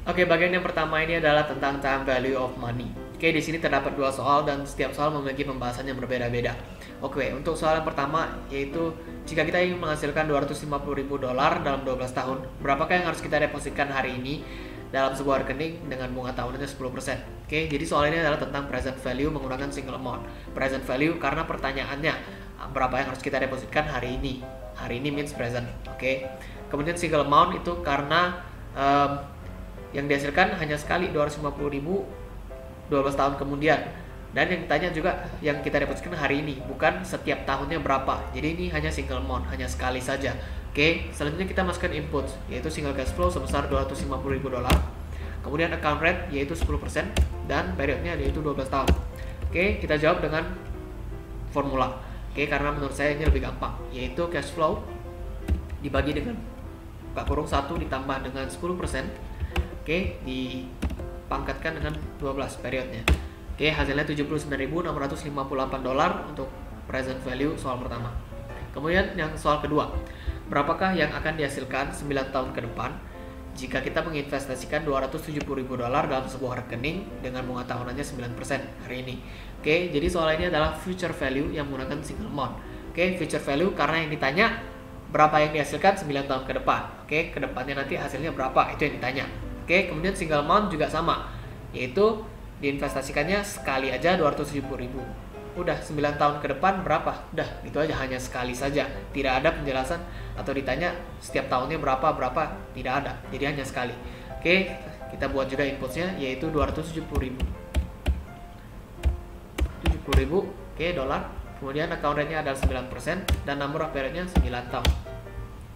Oke, bagian yang pertama ini adalah tentang time value of money. Oke, di sini terdapat dua soal dan setiap soal memiliki pembahasan yang berbeda-beda. Oke, untuk soal yang pertama yaitu jika kita ingin menghasilkan 250 ribu dolar dalam 12 tahun, berapakah yang harus kita depositkan hari ini dalam sebuah rekening dengan bunga tahunannya 10%. Oke, jadi soal ini adalah tentang present value menggunakan single amount. Present value karena pertanyaannya berapa yang harus kita depositkan hari ini. Hari ini means present. Oke. Kemudian single amount itu karena yang dihasilkan hanya sekali 250 ribu 12 tahun kemudian, dan yang ditanya juga yang kita depositkan hari ini, bukan setiap tahunnya berapa. Jadi ini hanya single amount, hanya sekali saja. Oke, selanjutnya kita masukkan input yaitu single cash flow sebesar 250 ribu dolar, kemudian account rate yaitu 10%, dan periodnya yaitu 12 tahun. Oke, kita jawab dengan formula. Oke, karena menurut saya ini lebih gampang, yaitu cash flow dibagi dengan buka kurung 1 ditambah dengan 10%. Oke, dipangkatkan dengan 12 periodnya. Oke, hasilnya 79.658 dolar untuk present value soal pertama. Kemudian yang soal kedua, berapakah yang akan dihasilkan 9 tahun ke depan jika kita menginvestasikan 270 ribu dolar dalam sebuah rekening dengan bunga tahunannya 9% hari ini. Oke, jadi soal ini adalah future value yang menggunakan single amount. Oke, future value karena yang ditanya berapa yang dihasilkan 9 tahun ke depan. Oke, ke depannya nanti hasilnya berapa, itu yang ditanya. Oke, kemudian single amount juga sama, yaitu diinvestasikannya sekali aja 270 ribu. Udah 9 tahun ke depan berapa? Udah, gitu aja, hanya sekali saja. Tidak ada penjelasan atau ditanya setiap tahunnya berapa, tidak ada. Jadi hanya sekali. Oke, kita buat juga inputnya yaitu 270 ribu. 70 ribu, oke, dolar. Kemudian account rate-nya adalah 9% dan number of period-nya 9 tahun.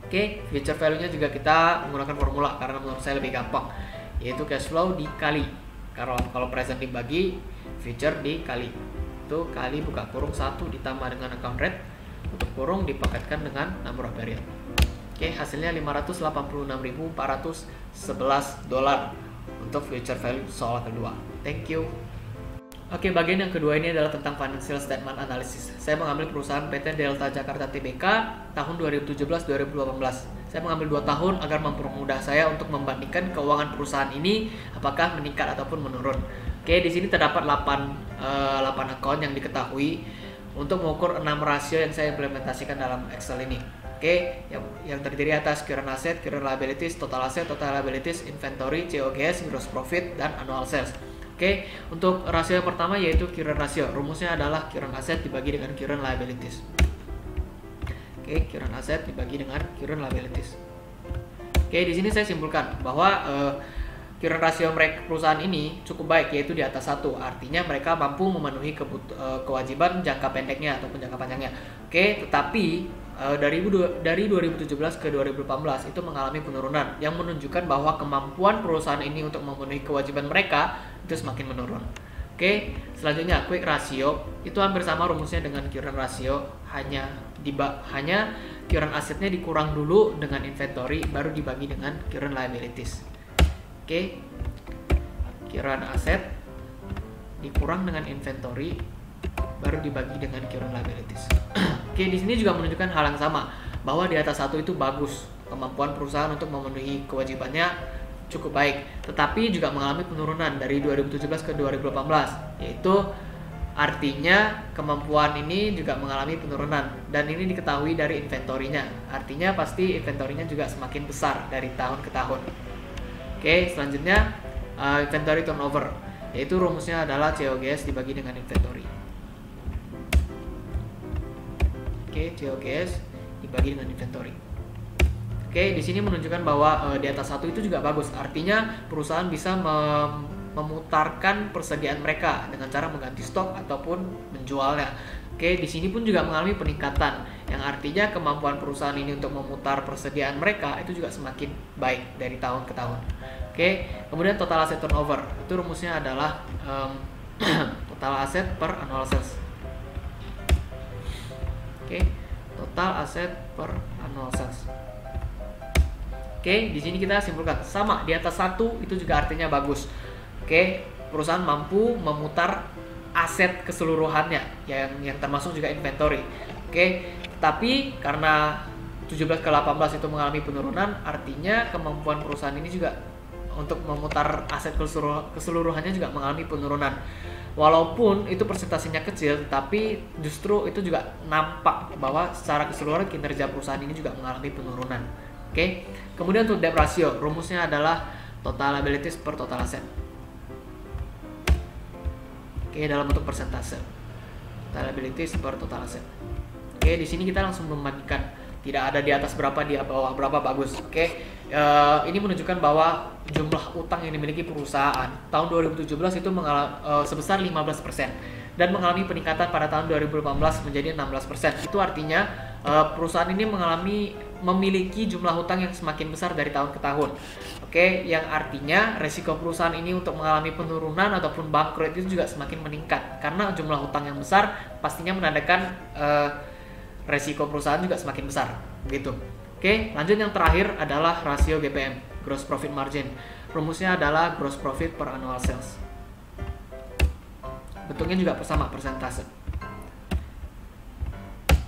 Oke, future value-nya juga kita menggunakan formula karena menurut saya lebih gampang, yaitu cash flow dikali. Kalau present dibagi, future dikali. Itu kali buka kurung 1 ditambah dengan account rate, tutup kurung dipakatkan dengan number of period. Oke, hasilnya 586.411 dolar untuk future value soal kedua. Thank you. Oke, bagian yang kedua ini adalah tentang financial statement analysis. Saya mengambil perusahaan PT Delta Jakarta Tbk tahun 2017-2018. Saya mengambil 2 tahun agar mempermudah saya untuk membandingkan keuangan perusahaan ini apakah meningkat ataupun menurun. Oke, di sini terdapat 8 account yang diketahui untuk mengukur 6 rasio yang saya implementasikan dalam Excel ini. Oke, yang terdiri atas current asset, current liabilities, total asset, total liabilities, inventory, COGS, gross profit, dan annual sales. Oke, untuk rasio yang pertama yaitu current ratio. Rumusnya adalah current asset dibagi dengan current liabilities. Oke, current asset dibagi dengan current liabilities. Oke, di sini saya simpulkan bahwa current ratio perusahaan ini cukup baik, yaitu di atas 1. Artinya mereka mampu memenuhi kewajiban jangka pendeknya ataupun jangka panjangnya. Oke, tetapi dari 2017 ke 2018 itu mengalami penurunan yang menunjukkan bahwa kemampuan perusahaan ini untuk memenuhi kewajiban mereka itu semakin menurun. Oke, selanjutnya quick ratio itu hampir sama rumusnya dengan current ratio, hanya current assetnya dikurang dulu dengan inventory baru dibagi dengan current liabilities. Oke, current asset dikurang dengan inventory baru dibagi dengan current liabilities. Oke, di sini juga menunjukkan hal yang sama, bahwa di atas 1 itu bagus, kemampuan perusahaan untuk memenuhi kewajibannya cukup baik, tetapi juga mengalami penurunan dari 2017 ke 2018, yaitu artinya kemampuan ini juga mengalami penurunan, dan ini diketahui dari inventorinya, artinya pasti inventorinya juga semakin besar dari tahun ke tahun. Oke, selanjutnya inventory turnover, yaitu rumusnya adalah COGS dibagi dengan inventory. Oke, COGS dibagi dengan inventory. Oke, di sini menunjukkan bahwa di atas 1 itu juga bagus. Artinya perusahaan bisa memutarkan persediaan mereka dengan cara mengganti stok ataupun menjualnya. Oke, di sini pun juga mengalami peningkatan, yang artinya kemampuan perusahaan ini untuk memutar persediaan mereka itu juga semakin baik dari tahun ke tahun. Oke, kemudian total asset turnover, itu rumusnya adalah total asset per annual sales. Oke, total aset per annual sales. Oke, di sini kita simpulkan sama, di atas 1 itu juga artinya bagus. Oke, perusahaan mampu memutar aset keseluruhannya yang termasuk juga inventory. Oke, tapi karena 17 ke 18 itu mengalami penurunan, artinya kemampuan perusahaan ini juga untuk memutar aset keseluruhannya juga mengalami penurunan. Walaupun itu persentasenya kecil, tapi justru itu juga nampak bahwa secara keseluruhan kinerja perusahaan ini juga mengalami penurunan. Oke. Kemudian untuk debt ratio, rumusnya adalah total liabilities per total asset. Oke, dalam bentuk persentase. Total liabilities per total asset. Oke, di sini kita langsung membandingkan, tidak ada di atas berapa, di bawah berapa, bagus. Oke, ini menunjukkan bahwa jumlah utang yang dimiliki perusahaan tahun 2017 itu sebesar 15% dan mengalami peningkatan pada tahun 2018 menjadi 16%. Itu artinya perusahaan ini memiliki jumlah hutang yang semakin besar dari tahun ke tahun. Oke, yang artinya resiko perusahaan ini untuk mengalami penurunan ataupun bangkrut itu juga semakin meningkat karena jumlah hutang yang besar pastinya menandakan resiko perusahaan juga semakin besar, begitu. Oke, lanjut yang terakhir adalah rasio GPM, gross profit margin. Rumusnya adalah gross profit per annual sales. Bentuknya juga sama, persentase.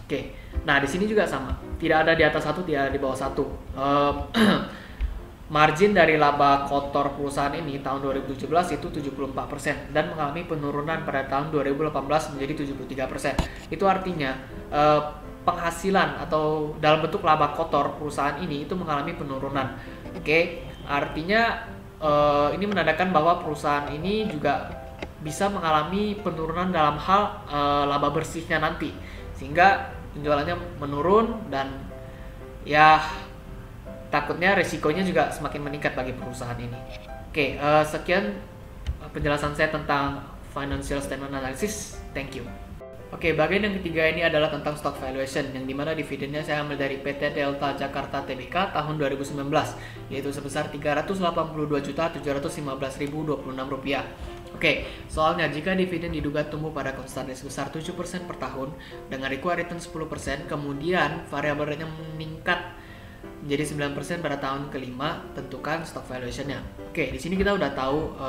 Oke, nah di sini juga sama, tidak ada di atas 1, tidak ada di bawah 1. Margin dari laba kotor perusahaan ini tahun 2017 itu 74% dan mengalami penurunan pada tahun 2018 menjadi 73%. Itu artinya penghasilan atau dalam bentuk laba kotor perusahaan ini itu mengalami penurunan. Oke, artinya ini menandakan bahwa perusahaan ini juga bisa mengalami penurunan dalam hal laba bersihnya nanti, sehingga penjualannya menurun dan ya takutnya resikonya juga semakin meningkat bagi perusahaan ini. Oke, sekian penjelasan saya tentang financial statement analysis. Thank you. Oke, bagian yang ketiga ini adalah tentang stock valuation, yang dimana dividennya saya ambil dari PT Delta Jakarta Tbk tahun 2019, yaitu sebesar Rp382.715.026. Oke, soalnya jika dividen diduga tumbuh pada konstan sebesar 7% per tahun dengan required return 10%, kemudian variable rate-nya meningkat menjadi 9% pada tahun kelima, tentukan stock valuation-nya. Oke, di sini kita udah tahu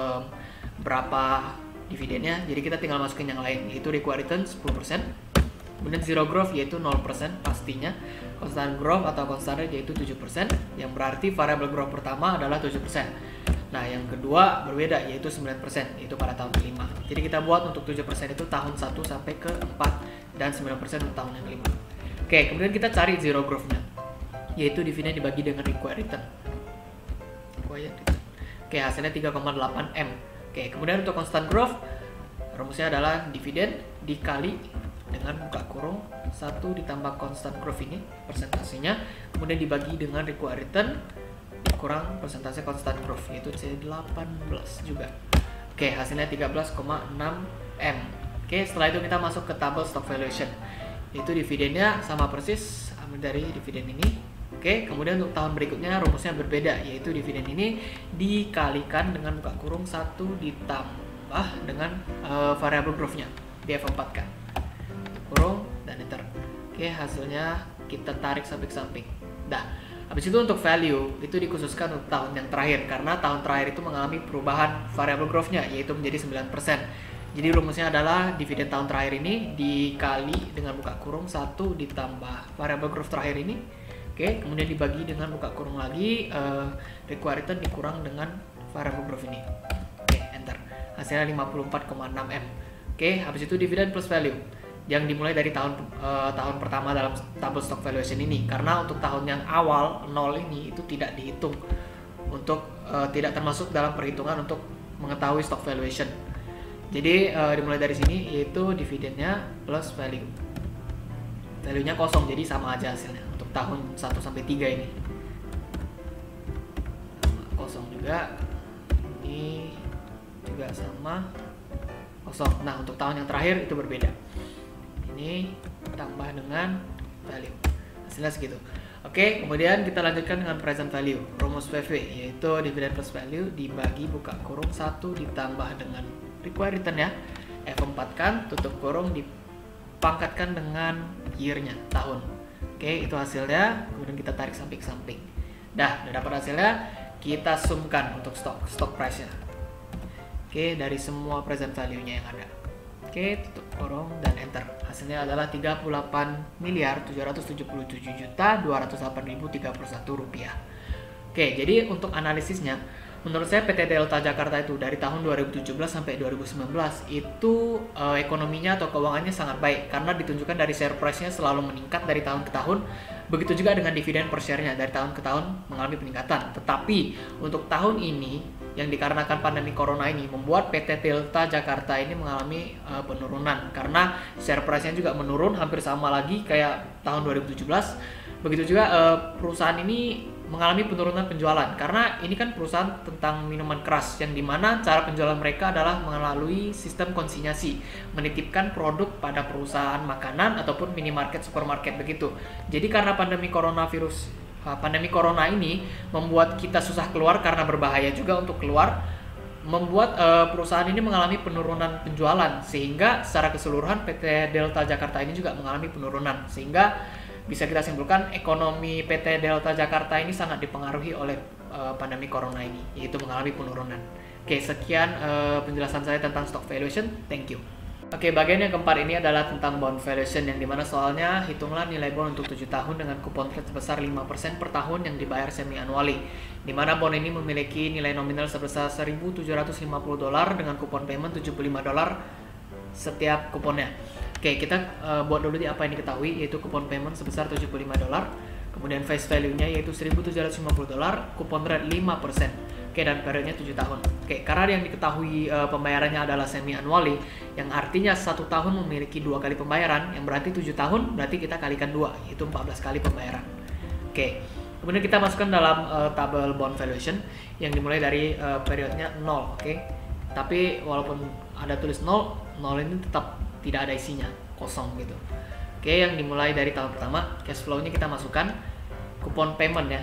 berapa dividennya, jadi kita tinggal masukin yang lain, yaitu required return 10%, kemudian zero growth yaitu 0% pastinya, constant growth atau constant rate yaitu 7%, yang berarti variable growth pertama adalah 7%. Nah, yang kedua berbeda yaitu 9%, yaitu pada tahun kelima. Jadi kita buat untuk 7% itu tahun 1 sampai ke 4 dan 9% untuk tahun yang kelima. Oke, kemudian kita cari zero growth-nya, yaitu dividen dibagi dengan required return. Oke, hasilnya 3,8 M. Oke, kemudian untuk constant growth, rumusnya adalah dividen dikali dengan buka kurung 1 ditambah constant growth ini, persentasenya, kemudian dibagi dengan required return kurang persentase constant growth, yaitu C18 juga. Oke, hasilnya 13,6 M. Oke, setelah itu kita masuk ke tabel stock valuation, yaitu dividennya sama persis, ambil dari dividen ini. Oke, kemudian untuk tahun berikutnya rumusnya berbeda, yaitu dividen ini dikalikan dengan buka kurung 1 ditambah dengan variable growth-nya, di F4 kan. Kurung dan enter. Oke, hasilnya kita tarik sampai ke samping. Dah. Habis itu untuk value itu dikhususkan untuk tahun yang terakhir, karena tahun terakhir itu mengalami perubahan variable growth-nya, yaitu menjadi 9%. Jadi rumusnya adalah dividen tahun terakhir ini dikali dengan buka kurung 1 ditambah variable growth terakhir ini. Oke, kemudian dibagi dengan buka kurung lagi required return dikurang dengan variable growth ini. Oke, enter. Hasilnya 54,6 M. Oke, habis itu dividen plus value yang dimulai dari tahun pertama dalam tabel stock valuation ini, karena untuk tahun yang awal 0 ini itu tidak dihitung untuk tidak termasuk dalam perhitungan untuk mengetahui stock valuation. Jadi dimulai dari sini, yaitu dividennya plus value. Value-nya kosong, jadi sama aja hasilnya untuk tahun 1 sampai 3 ini. Kosong juga. Ini juga sama kosong. Nah, untuk tahun yang terakhir itu berbeda. Ini tambah dengan value, hasilnya segitu. Oke, kemudian kita lanjutkan dengan present value, rumus PV, yaitu dividen plus value dibagi buka kurung 1 ditambah dengan required return ya, F4 kan, tutup kurung dipangkatkan dengan year-nya, tahun. Oke, itu hasilnya, kemudian kita tarik samping ke samping. Dah dapat hasilnya, kita sumkan untuk stock price-nya. Oke, dari semua present value-nya yang ada. Oke, tutup kurung dan enter. Hasilnya adalah Rp38.777.208.031. Oke, jadi untuk analisisnya Menurut saya PT Delta Jakarta itu dari tahun 2017 sampai 2019 itu ekonominya atau keuangannya sangat baik karena ditunjukkan dari share price-nya selalu meningkat dari tahun ke tahun. Begitu juga dengan dividen per share-nya dari tahun ke tahun mengalami peningkatan. Tetapi untuk tahun ini yang dikarenakan pandemi corona ini membuat PT Delta Jakarta ini mengalami penurunan karena share price-nya juga menurun hampir sama lagi kayak tahun 2017. Begitu juga perusahaan ini mengalami penurunan penjualan karena ini kan perusahaan tentang minuman keras yang dimana cara penjualan mereka adalah melalui sistem konsinyasi, menitipkan produk pada perusahaan makanan ataupun minimarket, supermarket begitu. Jadi karena pandemi corona ini membuat kita susah keluar karena berbahaya juga untuk keluar, membuat perusahaan ini mengalami penurunan penjualan sehingga secara keseluruhan PT Delta Jakarta ini juga mengalami penurunan sehingga bisa kita simpulkan ekonomi PT Delta Jakarta ini sangat dipengaruhi oleh pandemi corona ini, yaitu mengalami penurunan. Oke, sekian penjelasan saya tentang stock valuation. Thank you. Oke, bagian yang keempat ini adalah tentang bond valuation yang dimana soalnya hitunglah nilai bond untuk 7 tahun dengan kupon rate sebesar 5% per tahun yang dibayar semi annually. Dimana bond ini memiliki nilai nominal sebesar $1.750 dengan kupon payment $75 setiap kuponnya. Oke, kita buat dulu di apa yang diketahui, yaitu kupon payment sebesar $75, kemudian face value-nya yaitu $1.750, kupon rate 5%, oke, dan periodnya 7 tahun. Oke, karena yang diketahui pembayarannya adalah semi annually, yang artinya 1 tahun memiliki 2 kali pembayaran, yang berarti 7 tahun, berarti kita kalikan 2, yaitu 14 kali pembayaran. Oke, kemudian kita masukkan dalam tabel bond valuation, yang dimulai dari periodnya 0, oke. Tapi walaupun ada tulis 0 ini tetap tidak ada isinya, kosong gitu. Oke, yang dimulai dari tahun pertama, cash flow-nya kita masukkan, kupon payment ya.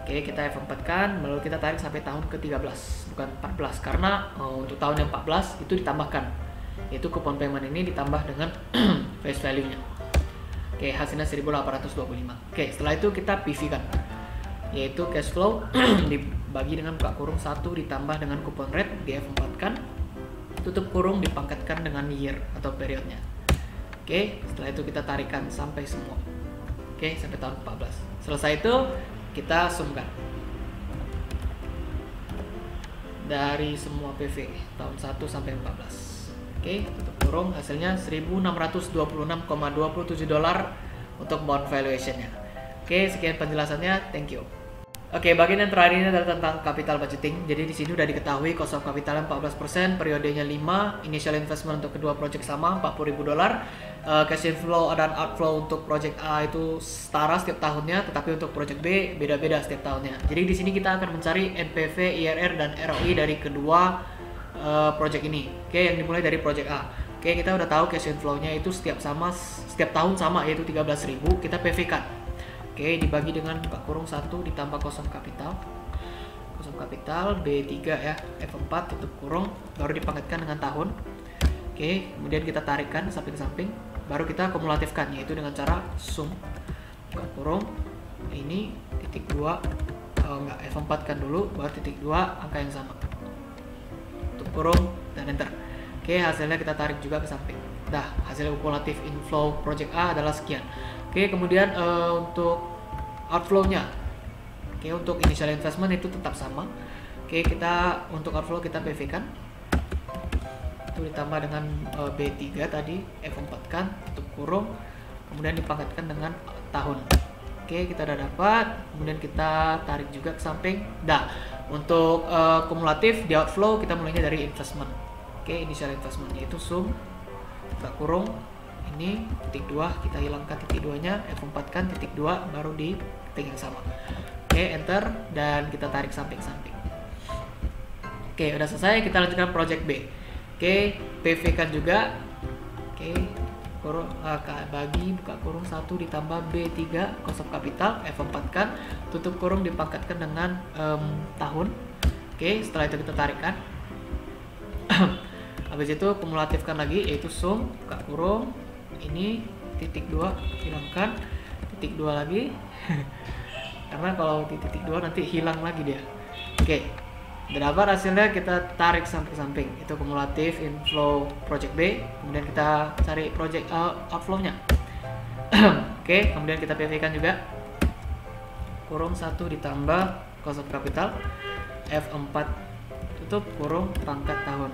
Oke, kita F4 kan, lalu kita tarik sampai tahun ke-13, bukan 14, karena untuk tahun yang 14 itu ditambahkan, yaitu kupon payment ini ditambah dengan face value-nya. Oke, hasilnya 1.825. Oke, setelah itu kita PV kan, yaitu cash flow dibagi dengan buka kurung 1 ditambah dengan kupon rate, di F4 kan, tutup kurung dipangkatkan dengan year atau periodnya. Oke, setelah itu kita tarikan sampai semua. Oke, sampai tahun 14. Selesai itu kita sumkan dari semua PV tahun 1 sampai 14. Oke, tutup kurung, hasilnya $1.626,27 untuk bond valuation-nya. Oke, sekian penjelasannya. Thank you. Oke, bagian yang terakhir ini adalah tentang capital budgeting. Jadi di sini udah diketahui cost of capital 14%, periodenya 5, initial investment untuk kedua project sama $40.000, cash inflow dan outflow untuk project A itu setara setiap tahunnya, tetapi untuk project B beda-beda setiap tahunnya. Jadi di sini kita akan mencari NPV, IRR dan ROI dari kedua project ini. Oke, yang dimulai dari project A. Oke, kita udah tahu cash inflow-nya itu setiap tahun sama, yaitu 13.000, kita PV-kan. Oke, dibagi dengan buka kurung 1 ditambah kosong kapital B3 ya, F4 tutup kurung, baru dipangkatkan dengan tahun. Oke, kemudian kita tarikkan samping-samping, baru kita kumulatifkan, yaitu dengan cara sum buka kurung ini titik 2, F4 kan dulu, baru titik 2 angka yang sama, tutup kurung dan enter. Oke, hasilnya kita tarik juga ke samping. Dah, hasil kumulatif inflow project A adalah sekian. Oke, kemudian untuk outflow-nya, oke, untuk initial investment itu tetap sama. Oke, kita untuk outflow kita PV kan, itu ditambah dengan B3 tadi, F4 kan, tutup kurung, kemudian dipangkatkan dengan tahun. Oke, kita udah dapat, kemudian kita tarik juga ke samping. Dah, untuk kumulatif di outflow kita mulainya dari investment. Oke, initial investment yaitu sum buka kurung ini titik 2, kita hilangkan titik 2 nya, F4 kan titik 2, baru di titik yang sama. Oke, enter, dan kita tarik samping-samping. Oke, udah selesai, kita lanjutkan project B. Oke, PV kan juga. Oke, kurung, bagi buka kurung 1 ditambah B3 cost of capital, F4 kan, tutup kurung dipangkatkan dengan tahun. Oke, setelah itu kita tarikkan. Habis itu kumulatifkan lagi, yaitu sum buka kurung ini titik 2, hilangkan titik 2 lagi karena kalau di titik 2 nanti hilang lagi dia. Oke, berapa hasilnya, kita tarik samping-samping, itu kumulatif inflow project B, kemudian kita cari project outflow nya. Oke, kemudian kita PV kan juga kurung 1 ditambah cost of capital F4 tutup kurung pangkat tahun.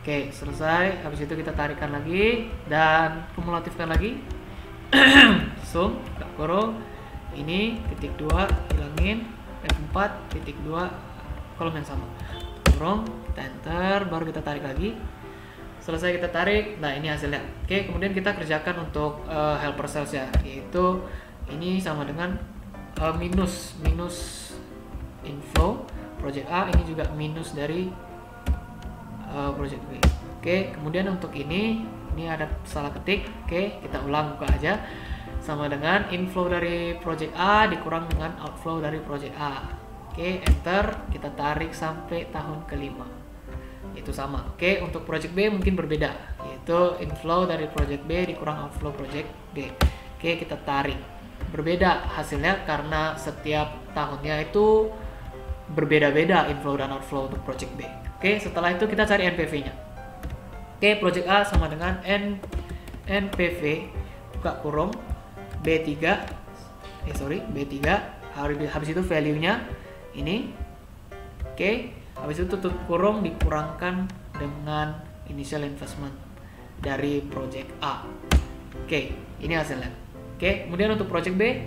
Oke, selesai. Habis itu kita tarikan lagi dan kumulatifkan lagi. Sum, buka kurung. Ini titik 2 hilangin, F4 titik 2 kolom yang sama. Kurung, kita enter, baru kita tarik lagi. Selesai kita tarik. Nah, ini hasilnya. Oke, kemudian kita kerjakan untuk helper cells ya, yaitu ini sama dengan minus inflow project A, ini juga minus dari project B. Oke, kemudian untuk ini ada salah ketik. Oke, kita ulang, buka aja. Sama dengan inflow dari project A dikurang dengan outflow dari project A. Oke, enter, kita tarik sampai tahun kelima. Itu sama. Oke, untuk project B mungkin berbeda, yaitu inflow dari project B dikurang outflow project B. Oke, kita tarik. Berbeda hasilnya karena setiap tahunnya itu berbeda-beda inflow dan outflow untuk project B. Oke, setelah itu kita cari NPV-nya. Oke, project A sama dengan NPV buka kurung B3 habis itu value-nya ini. Oke, habis itu tutup kurung dikurangkan dengan initial investment dari project A. Oke, ini hasilnya. Oke, kemudian untuk project B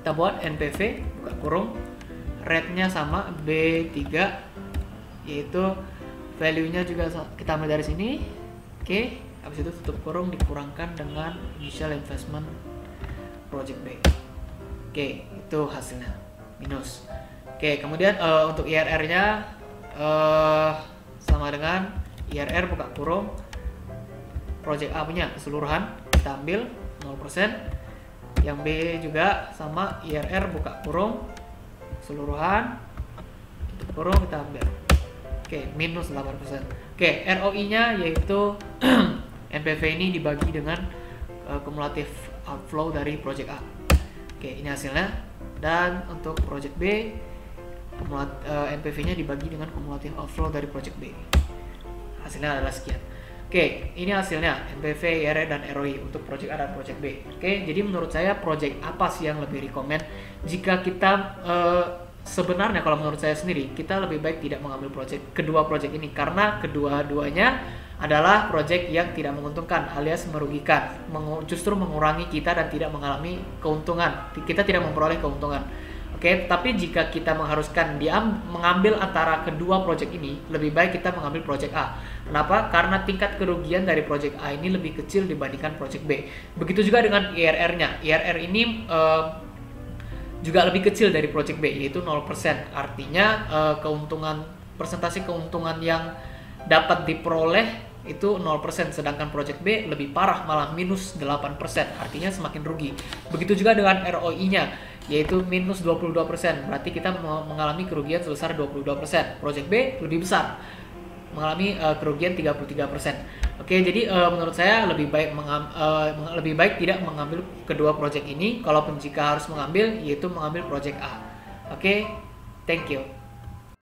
kita buat NPV buka kurung rate-nya sama B3, yaitu value-nya juga kita ambil dari sini. Oke, habis itu tutup kurung dikurangkan dengan initial investment project B. Oke, itu hasilnya minus. Oke, kemudian untuk IRR-nya sama dengan IRR buka kurung project A punya keseluruhan kita ambil 0%. Yang B juga sama IRR buka kurung keseluruhan tutup kurung kita ambil. Oke, minus 8%. Oke, ROI-nya yaitu NPV ini dibagi dengan kumulatif outflow dari project A. Oke, ini hasilnya. Dan untuk project B, NPV-nya dibagi dengan kumulatif outflow dari project B. Hasilnya adalah sekian. Oke, ini hasilnya NPV, IRR, dan ROI untuk project A dan project B. Oke, jadi menurut saya project apa sih yang lebih rekomend jika kita sebenarnya kalau menurut saya sendiri kita lebih baik tidak mengambil kedua project ini karena kedua-duanya adalah project yang tidak menguntungkan alias merugikan, justru mengurangi kita dan tidak mengalami keuntungan. Kita tidak memperoleh keuntungan. Oke, tapi jika kita mengharuskan mengambil antara kedua project ini, lebih baik kita mengambil project A. Kenapa? Karena tingkat kerugian dari project A ini lebih kecil dibandingkan project B. Begitu juga dengan IRR-nya. IRR ini juga lebih kecil dari project B, yaitu 0%. Artinya persentase keuntungan yang dapat diperoleh itu 0%, sedangkan project B lebih parah, malah minus 8%, artinya semakin rugi. Begitu juga dengan ROI-nya, yaitu minus 22%, berarti kita mengalami kerugian sebesar 22%. Project B lebih besar, mengalami kerugian 33%. Oke, jadi menurut saya lebih baik tidak mengambil kedua project ini. Kalaupun jika harus mengambil, yaitu mengambil project A. Oke, thank you.